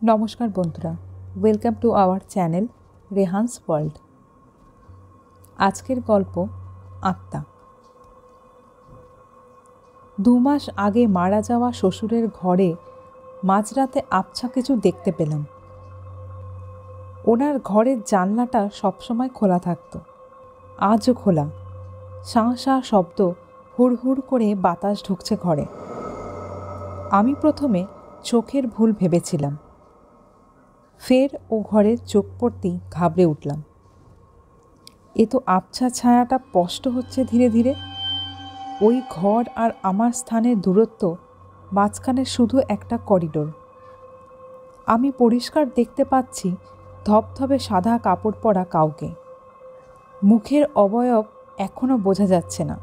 নমস্কার বন্ধুরা, welcome to our channel Rehan's world. আজকের গল্প আত্মা। 2 মাস আগে মারা যাওয়া শ্বশুরের ঘরে মাঝরাতে আবছা কিছু দেখতে পেলাম। ওনার ঘরের জানলাটা সবসময় খোলা থাকত, আজও খোলা। শাঁ শাঁ শব্দ, হুড়হুড় করে বাতাস ঢুকছে ঘরে। আমি প্রথমে চোখের ভুল ভেবেছিলাম, ফের ও ঘরে চোখ পড়তেই ঘাবড়ে উঠলাম। এ তো আবছা ছায়াটা স্পষ্ট হচ্ছে ধীরে ধীরে। ওই ঘর আর আমার স্থানের দূরত্ব, মাঝখানে শুধু একটা করিডোর। আমি পরিষ্কার দেখতে পাচ্ছি ধবধবে সাদা কাপড় পরা কাউকে। মুখের অবয়ব এখনও বোঝা যাচ্ছে না।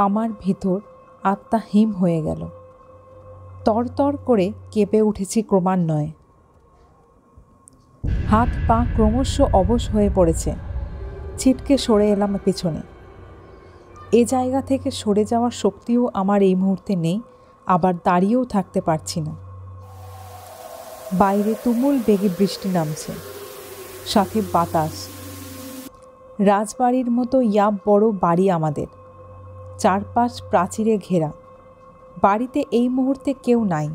আমার ভিতর আত্মা হিম হয়ে গেল। তরতর করে কেঁপে উঠেছি ক্রমান্বয়ে। হাত পা ক্রমশ অবশ হয়ে পড়েছে। ছিটকে সরে এলাম পেছনে। এ জায়গা থেকে সরে যাওয়ার শক্তিও আমার এই মুহূর্তে নেই, আবার দাঁড়িয়েও থাকতে পারছি না। বাইরে তুমুল বেগে বৃষ্টি নামছে, সাথে বাতাস। রাজবাড়ির মতো ইয়াব বড় বাড়ি আমাদের, চারপাশ প্রাচীরে ঘেরা। বাড়িতে এই মুহূর্তে কেউ নাই।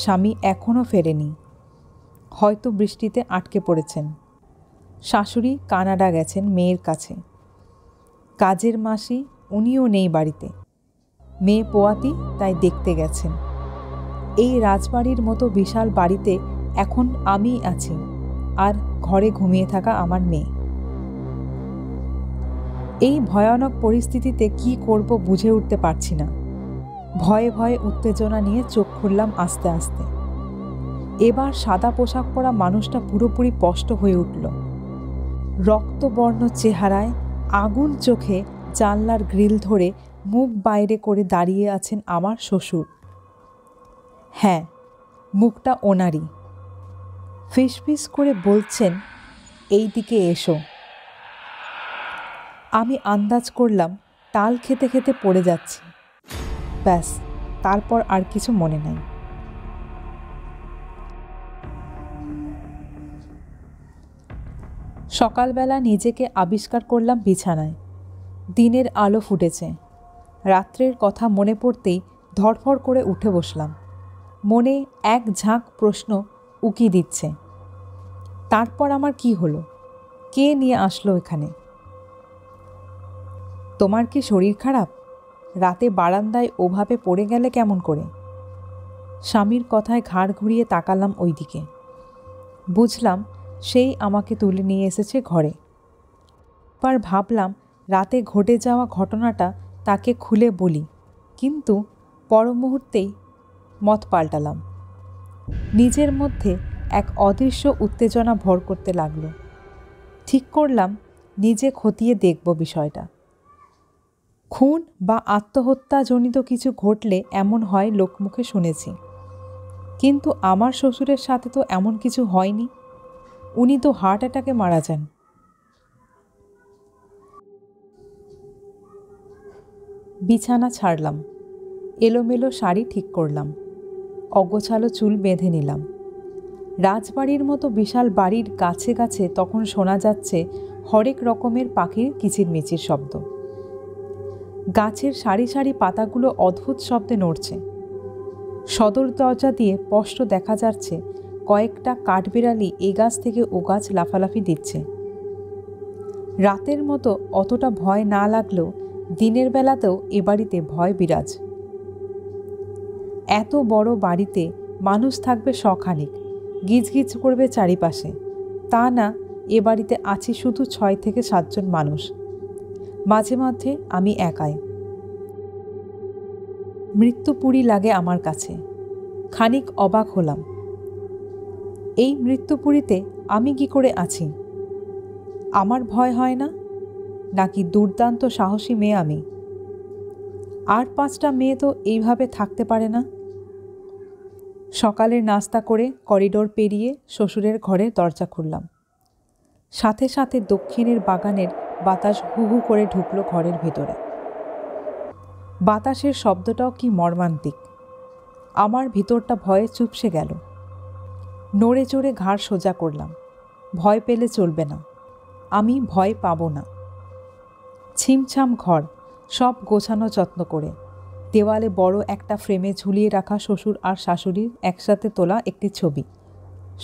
স্বামী এখনও ফেরেনি, হয়তো বৃষ্টিতে আটকে পড়েছেন। শাশুড়ি কানাডা গেছেন মেয়ের কাছে। কাজের মাসি, উনিও নেই বাড়িতে। মেয়ে পোয়াতি তাই দেখতে গেছেন। এই রাজবাড়ির মতো বিশাল বাড়িতে এখন আমিই আছি, আর ঘরে ঘুমিয়ে থাকা আমার মেয়ে। এই ভয়ানক পরিস্থিতিতে কি করব বুঝে উঠতে পারছি না। ভয়ে ভয়ে উত্তেজনা নিয়ে চোখ খুললাম আস্তে আস্তে। এবার সাদা পোশাক পরা মানুষটা পুরোপুরি স্পষ্ট হয়ে উঠল। রক্তবর্ণ চেহারায়, আগুন চোখে, জানলার গ্রিল ধরে মুখ বাইরে করে দাঁড়িয়ে আছেন আমার শ্বশুর। হ্যাঁ, মুখটা ওনারই। ফিসফিস করে বলছেন, এই দিকে এসো। আমি আন্দাজ করলাম তাল খেতে খেতে পড়ে যাচ্ছি। ব্যাস, তারপর আর কিছু মনে নাই। সকালবেলা নিজেকে আবিষ্কার করলাম বিছানায়। দিনের আলো ফুটেছে। রাত্রের কথা মনে পড়তেই ধড়ফড় করে উঠে বসলাম। মনে এক ঝাঁক প্রশ্ন উকি দিচ্ছে। তারপর আমার কি হলো? কে নিয়ে আসলো এখানে? তোমার কি শরীর খারাপ? রাতে বারান্দায় ওভাবে পড়ে গেলে কেমন করে? স্বামীর কথায় ঘাড় ঘুরিয়ে তাকালাম ওই দিকে। বুঝলাম সেই আমাকে তুলে নিয়ে এসেছে ঘরে। এবার ভাবলাম রাতে ঘটে যাওয়া ঘটনাটা তাকে খুলে বলি, কিন্তু পর মুহূর্তেই মত পাল্টালাম। নিজের মধ্যে এক অদৃশ্য উত্তেজনা ভর করতে লাগলো। ঠিক করলাম নিজে খতিয়ে দেখব বিষয়টা। খুন বা আত্মহত্যাজনিত কিছু ঘটলে এমন হয় লোকমুখে শুনেছি, কিন্তু আমার শ্বশুরের সাথে তো এমন কিছু হয়নি। উনি তো হার্ট অ্যাটাকে মারা যান। বিছানা ছাড়লাম, এলোমেলো শাড়ি ঠিক করলাম, অগোছালো চুল বেঁধে নিলাম। রাজবাড়ির মতো বিশাল বাড়ির গাছে গাছে তখন শোনা যাচ্ছে হরেক রকমের পাখির কিচিরমিচির শব্দ। গাছের সারি সারি পাতাগুলো অদ্ভুত শব্দে নড়ছে। সদর দরজা দিয়ে স্পষ্ট দেখা যাচ্ছে কয়েকটা কাঠবিড়ালি এ গাছ থেকে ও গাছ লাফালাফি দিচ্ছে। রাতের মতো অতটা ভয় না লাগলেও দিনের বেলাতেও এ বাড়িতে ভয় বিরাজ। এত বড় বাড়িতে মানুষ থাকবে শখানেক, গিজগিজ করবে চারিপাশে। তা না, এ বাড়িতে আছি শুধু 6 থেকে 7 জন মানুষ। মাঝে মাঝে আমি একাই। মৃত্যুপুরী লাগে আমার কাছে। খানিক অবাক হলাম। এই মৃত্যুপুরীতে আমি কি করে আছি? আমার ভয় হয় না? নাকি দুর্দান্ত সাহসী মেয়ে আমি? আর 5টা মেয়ে তো এইভাবে থাকতে পারে না। সকালের নাস্তা করে করিডোর পেরিয়ে শ্বশুরের ঘরের দরজা খুললাম। সাথে সাথে দক্ষিণের বাগানের বাতাস হু হু করে ঢুকলো ঘরের ভেতরে। বাতাসের শব্দটাও কি মর্মান্তিক। আমার ভিতরটা ভয়ে চুপসে গেল। নড়ে চড়ে ঘাড় সোজা করলাম। ভয় পেলে চলবে না, আমি ভয় পাব না। ছিমছাম ঘর, সব গোছানো যত্ন করে। দেওয়ালে বড় একটা ফ্রেমে ঝুলিয়ে রাখা শ্বশুর আর শাশুড়ির একসাথে তোলা একটি ছবি।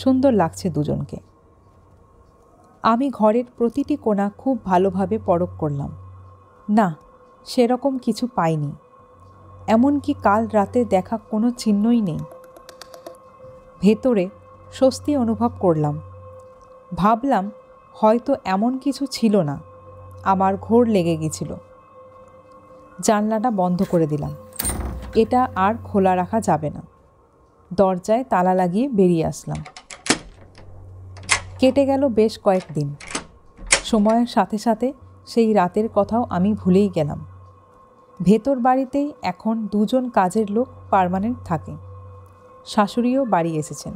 সুন্দর লাগছে দুজনকে। আমি ঘরের প্রতিটি কোণা খুব ভালোভাবে পরখ করলাম। না, সেরকম কিছু পাইনি। এমনকি কাল রাতে দেখা কোনো চিহ্নই নেই। ভেতরে স্বস্তি অনুভব করলাম। ভাবলাম হয়তো এমন কিছু ছিল না, আমার ঘোর লেগে গেছিল। জানলাটা বন্ধ করে দিলাম। এটা আর খোলা রাখা যাবে না। দরজায় তালা লাগিয়ে বেরিয়ে আসলাম। কেটে গেল বেশ কয়েকদিন। সময়ের সাথে সাথে সেই রাতের কথাও আমি ভুলেই গেলাম। ভেতর বাড়িতেই এখন দুজন কাজের লোক পার্মানেন্ট থাকে। শাশুড়িও বাড়ি এসেছেন।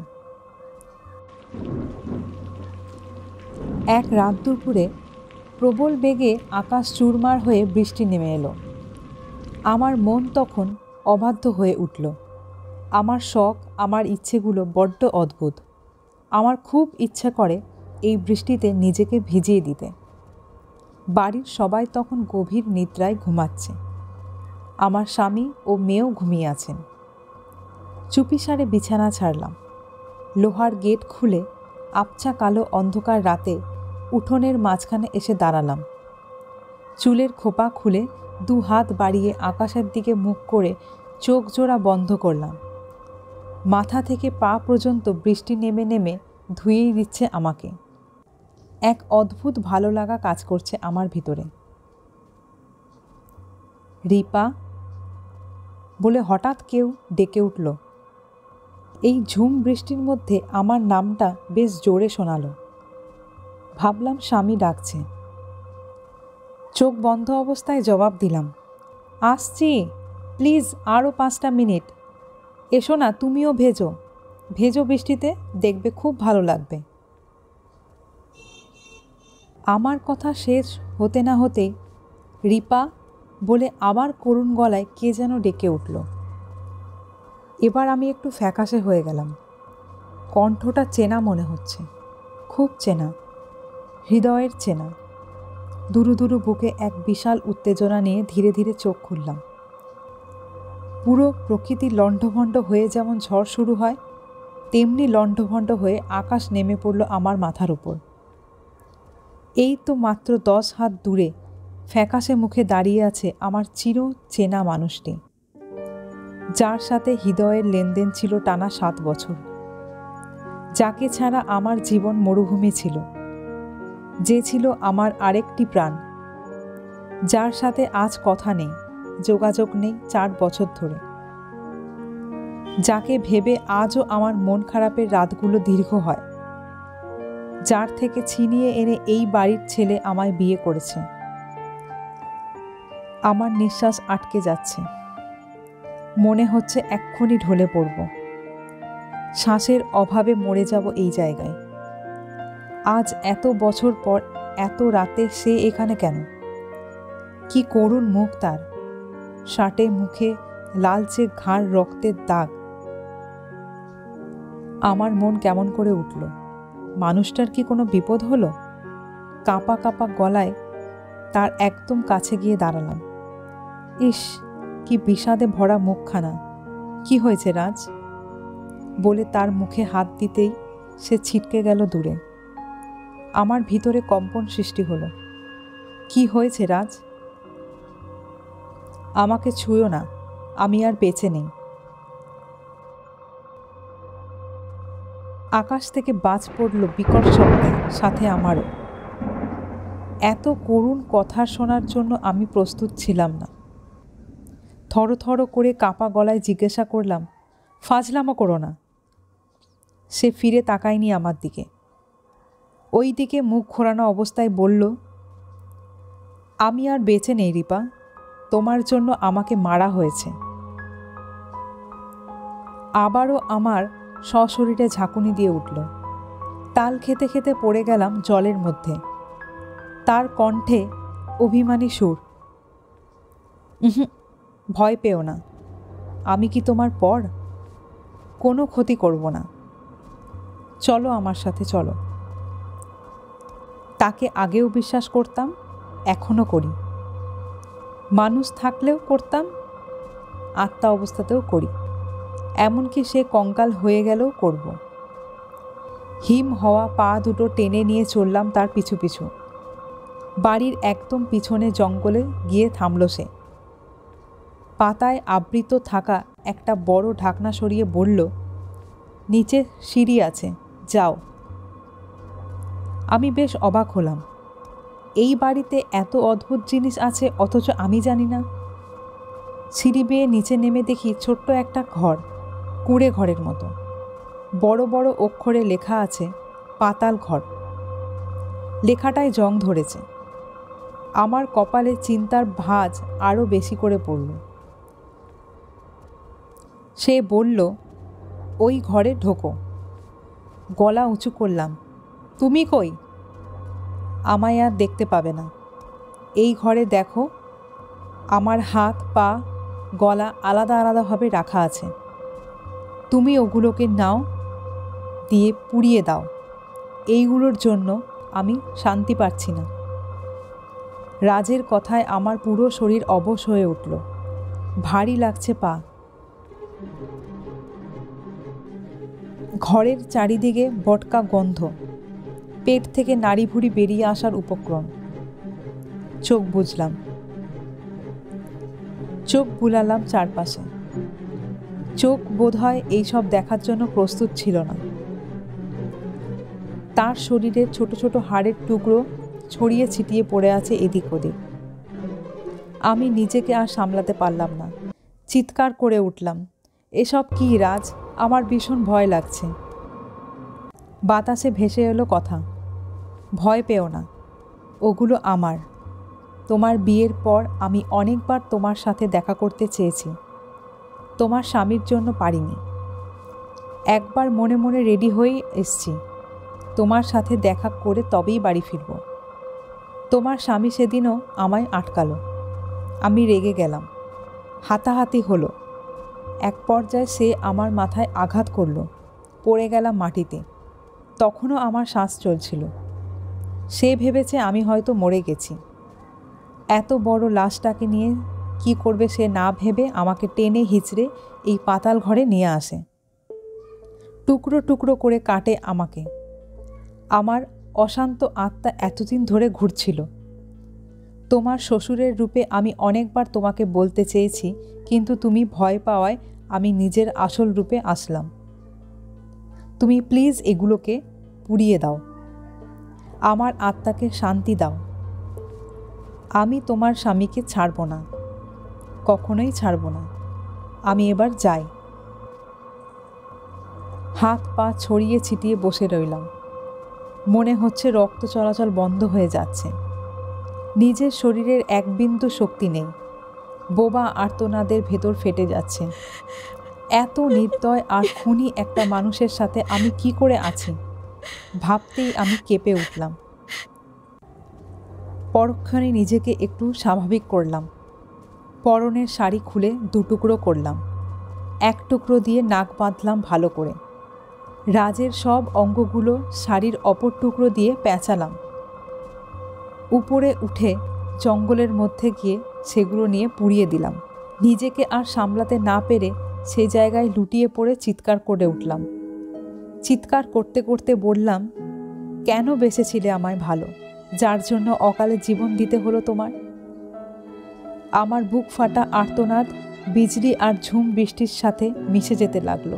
এক রাত দুপুরে প্রবল বেগে আকাশ চুরমার হয়ে বৃষ্টি নেমে এলো। আমার মন তখন অবাধ্য হয়ে উঠল। আমার শখ, আমার ইচ্ছেগুলো বড্ড অদ্ভুত। আমার খুব ইচ্ছা করে এই বৃষ্টিতে নিজেকে ভিজিয়ে দিতে। বাড়ির সবাই তখন গভীর নিদ্রায় ঘুমাচ্ছে। আমার স্বামী ও মেয়েও ঘুমিয়ে আছেন। চুপিসারে বিছানা ছাড়লাম। লোহার গেট খুলে আবছা কালো অন্ধকার রাতে উঠোনের মাঝখানে এসে দাঁড়ালাম। চুলের খোপা খুলে 2 হাত বাড়িয়ে আকাশের দিকে মুখ করে চোখ জোড়া বন্ধ করলাম। মাথা থেকে পা পর্যন্ত বৃষ্টি নেমে নেমে ধুয়েই দিচ্ছে আমাকে। এক অদ্ভুত ভালো লাগা কাজ করছে আমার ভিতরে। রিপা বলে হঠাৎ কেউ ডেকে উঠল। এই ঝুম বৃষ্টির মধ্যে আমার নামটা বেশ জোরে শোনালো। ভাবলাম স্বামী ডাকছে। চোখ বন্ধ অবস্থায় জবাব দিলাম, আসছি, প্লিজ আরও 5টা মিনিট। এসো না, তুমিও ভেজো, ভেজো বৃষ্টিতে, দেখবে খুব ভালো লাগবে। আমার কথা শেষ হতে না হতেই রিপা বলে আবার করুণ গলায় কে যেন ডেকে উঠল। এবার আমি একটু ফ্যাকাশে হয়ে গেলাম। কণ্ঠটা চেনা মনে হচ্ছে, খুব চেনা, হৃদয়ের চেনা। দুরু দুরু বুকে এক বিশাল উত্তেজনা নিয়ে ধীরে ধীরে চোখ খুললাম। পুরো প্রকৃতি লণ্ডভণ্ড হয়ে যেমন ঝড় শুরু হয়, তেমনি লণ্ডভণ্ড হয়ে আকাশ নেমে পড়ল আমার মাথার উপর। এই তো মাত্র 10 হাত দূরে ফ্যাকাশে মুখে দাঁড়িয়ে আছে আমার চির চেনা মানুষটি, যার সাথে হৃদয়ের লেনদেন ছিল টানা 7 বছর, যাকে ছাড়া আমার জীবন মরুভূমি ছিল, যে ছিল আমার আরেকটি প্রাণ, যার সাথে আজ কথা নেই, যোগাযোগ নেই 4 বছর ধরে, যাকে ভেবে আজও আমার মন খারাপের রাতগুলো দীর্ঘ হয়, যার থেকে ছিনিয়ে এনে এই বাড়ির ছেলে আমায় বিয়ে করেছে। আমার নিঃশ্বাস আটকে যাচ্ছে। মনে হচ্ছে এক্ষুনি ঢলে পড়ব। শ্বাসের অভাবে মরে যাব এই জায়গায়। আজ এত বছর পর এত রাতে সে এখানে কেন? কি করুণ মুখ তার, শার্টে মুখে লালচে ঘাড় রক্তের দাগ। আমার মন কেমন করে উঠল। মানুষটার কি কোনো বিপদ হলো? কাঁপা কাঁপা গলায় তার একদম কাছে গিয়ে দাঁড়ালাম। ইস, কি বিষাদে ভরা মুখখানা। কি হয়েছে রাজ? বলে তার মুখে হাত দিতেই সে ছিটকে গেল দূরে। আমার ভিতরে কম্পন সৃষ্টি হলো। কি হয়েছে রাজ? আমাকে ছুঁয়ো না, আমি আর বেঁচে নেই। আকাশ থেকে বাজ পড়ল বিকট শব্দে, সাথে আমারও। এত করুণ কথা শোনার জন্য আমি প্রস্তুত ছিলাম না। থরথর করে কাঁপা গলায় জিজ্ঞাসা করলাম, ফাজলামো করো না। সে ফিরে তাকায়নি আমার দিকে। ওই দিকে মুখ ঘোরানো অবস্থায় বলল, আমি আর বেঁচে নেই রিপা, তোমার জন্য আমাকে মারা হয়েছে। আবারও আমার সশরীরে ঝাঁকুনি দিয়ে উঠল। তাল খেতে খেতে পড়ে গেলাম জলের মধ্যে। তার কণ্ঠে অভিমানী সুর, ভয় পেও না, আমি কি তোমার পর? কোনো ক্ষতি করব না। চলো আমার সাথে চলো। তাকে আগেও বিশ্বাস করতাম, এখনও করি। মানুষ থাকলেও করতাম, আত্মা অবস্থাতেও করি, এমনকি সে কঙ্কাল হয়ে গেলেও করব। হিম হওয়া পা দুটো টেনে নিয়ে চললাম তার পিছু পিছু। বাড়ির একদম পিছনে জঙ্গলে গিয়ে থামল সে। পাতায় আবৃত থাকা একটা বড় ঢাকনা সরিয়ে বলল, নিচে সিঁড়ি আছে, যাও। আমি বেশ অবাক হলাম। এই বাড়িতে এত অদ্ভুত জিনিস আছে অথচ আমি জানি না। সিঁড়ি বেয়ে নিচে নেমে দেখি ছোট্ট একটা ঘর, কুঁড়ে ঘরের মতো। বড় বড় অক্ষরে লেখা আছে পাতাল ঘর। লেখাটায় জং ধরেছে। আমার কপালে চিন্তার ভাঁজ আরও বেশি করে পড়ল। সে বলল, ওই ঘরে ঢোকো। গলা উঁচু করলাম, তুমি কই? আমায় আর দেখতে পাবে না। এই ঘরে দেখো, আমার হাত পা গলা আলাদা আলাদাভাবে রাখা আছে। তুমি ওগুলোকে নাও, দিয়ে পুড়িয়ে দাও। এইগুলোর জন্য আমি শান্তি পাচ্ছি না। রাজের কথায় আমার পুরো শরীর অবশ হয়ে উঠল। ভারী লাগছে পা। ঘরের চারিদিকে বটকা গন্ধ, পেট থেকে নাড়ি ভুড়ি বেরিয়ে আসার উপক্রম। চোখ বুজলাম, চোখ বুলালাম চারপাশে। চোখ বোধহয় এইসব দেখার জন্য প্রস্তুত ছিল না। তার শরীরের ছোট ছোট হাড়ের টুকরো ছড়িয়ে ছিটিয়ে পড়ে আছে এদিক ওদিক। আমি নিজেকে আর সামলাতে পারলাম না। চিৎকার করে উঠলাম, এসব কি রাজ? আমার ভীষণ ভয় লাগছে। বাতাসে ভেসে এলো কথা, ভয় পেও না, ওগুলো আমার। তোমার বিয়ের পর আমি অনেকবার তোমার সাথে দেখা করতে চেয়েছি, তোমার স্বামীর জন্য পারিনি। একবার মনে মনে রেডি হয়েই এসছি, তোমার সাথে দেখা করে তবেই বাড়ি ফিরব। তোমার স্বামী সেদিনও আমায় আটকালো। আমি রেগে গেলাম। হাতাহাতি হলো। এক পর্যায়ে সে আমার মাথায় আঘাত করলো। পড়ে গেলাম মাটিতে। তখনও আমার শ্বাস চলছিল। সে ভেবেছে আমি হয়তো মরে গেছি। এত বড় লাশটাকে নিয়ে কি করবে সে না ভেবে আমাকে টেনে হিঁচড়ে এই পাতাল ঘরে নিয়ে আসে। টুকরো টুকরো করে কাটে আমাকে। আমার অশান্ত আত্মা এতদিন ধরে ঘুরছিল। তোমার শ্বশুরের রূপে আমি অনেকবার তোমাকে বলতে চেয়েছি, কিন্তু তুমি ভয় পাওয়ায় আমি নিজের আসল রূপে আসলাম। তুমি প্লিজ এগুলোকে পুড়িয়ে দাও, আমার আত্মাকে শান্তি দাও। আমি তোমার স্বামীকে ছাড়ব না, কখনোই ছাড়ব না। আমি এবার যাই। হাত পা ছড়িয়ে ছিটিয়ে বসে রইলাম। মনে হচ্ছে রক্ত চলাচল বন্ধ হয়ে যাচ্ছে। নিজের শরীরের এক বিন্দু শক্তি নেই। বোবা আর্তনাদের ভেতর ফেটে যাচ্ছে। এত নির্দয় আর খুনি একটা মানুষের সাথে আমি কি করে আছি ভাবতেই আমি কেঁপে উঠলাম। পরক্ষণে নিজেকে একটু স্বাভাবিক করলাম। পরনের শাড়ি খুলে দুটুকরো করলাম। এক টুকরো দিয়ে নাক বাঁধলাম ভালো করে। রাজের সব অঙ্গগুলো শাড়ির অপর টুকরো দিয়ে পেঁচালাম। উপরে উঠে জঙ্গলের মধ্যে গিয়ে সেগুলো নিয়ে পুড়িয়ে দিলাম। নিজেকে আর সামলাতে না পেরে সে জায়গায় লুটিয়ে পড়ে চিৎকার করে উঠলাম। চিৎকার করতে করতে বললাম, কেন বেঁচেছিলে আমায় ভালো, যার জন্য অকালে জীবন দিতে হলো তোমার? আমার বুক ফাটা আর্তনাদ বিজলি আর ঝুম বৃষ্টির সাথে মিশে যেতে লাগলো।